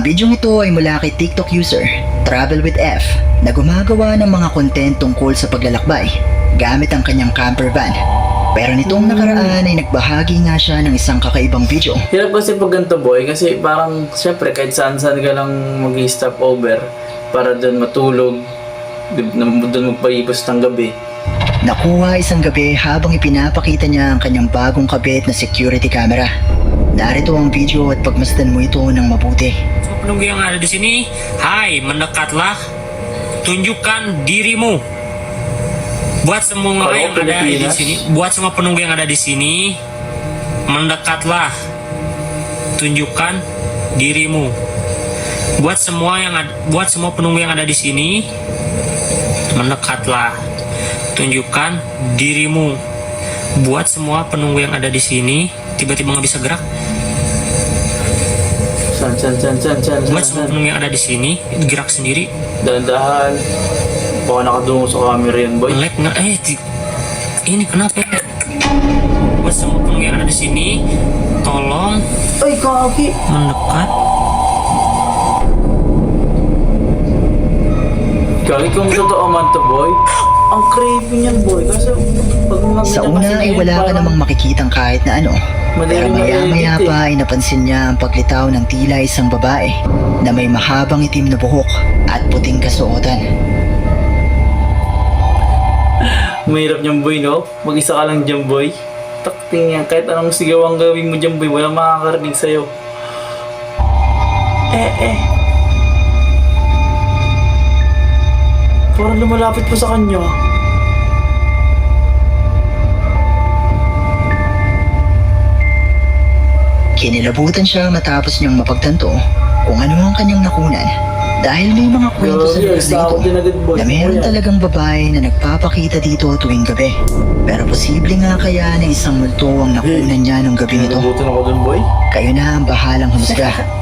Ang bidyong ito ay mula kay TikTok user Travel with F na gumagawa ng mga content tungkol sa paglalakbay gamit ang kanyang camper van. Pero nitong nakaraan ay nagbahagi nga siya ng isang kakaibang video. Hirap kasi pag ganito boy, kasi parang syempre kahit saan-saan ka lang mag-stop over para doon matulog, doon magpaipos ng gabi. Nakuha isang gabi habang ipinapakita niya ang kanyang bagong kabit na security camera. Narito ang video at pagmasdan mo ito ng mabuti. Penunggu yang ada di sini, hai, mendekatlah, tunjukkan dirimu. Buat semua Kalau yang ada di Pilipinas. sini, buat semua penunggu yang ada di sini, mendekatlah, tunjukkan dirimu. Buat semua penunggu yang ada di sini, mendekatlah, tunjukkan dirimu. Buat semua penunggu yang ada di sini, tiba-tiba nggak bisa gerak. San. Buat semua penunggu yang ada di sini, gerak sendiri. Dahan-dahan. Baka nakadungo sa camera yan boy. Lag nggak? Ini kenapa? Buat semua penunggu yang ada di sini, tolong Ay, kaki! mendekat. Kaki kung totoo man to boy. Ang creepy niyan boy. Kasi pag Sa una ay wala ka namang makikitang kahit na ano. Pero maya-maya pa ay napansin niya ang paglitaw ng tila isang babae na may mahabang itim na buhok at puting kasuotan. Mahirap niyan boy, no? Mag-isa ka lang dyan boy. Takting yan. Kahit anong sigaw ang gawin mo dyan boy, walang makakarinig sa'yo. Parang lumalapit po sa kanya. Kinilabutan siya matapos niyang mapagtanto kung ano ang kanyang nakunan. Dahil may mga kwento sa lugar na ito na meron talagang babae na nagpapakita dito tuwing gabi. Pero posible nga kaya na isang multo ang nakunan niya nung gabi nito. Kinilabutan ako dun boy. Kayo na ang bahalang humusga.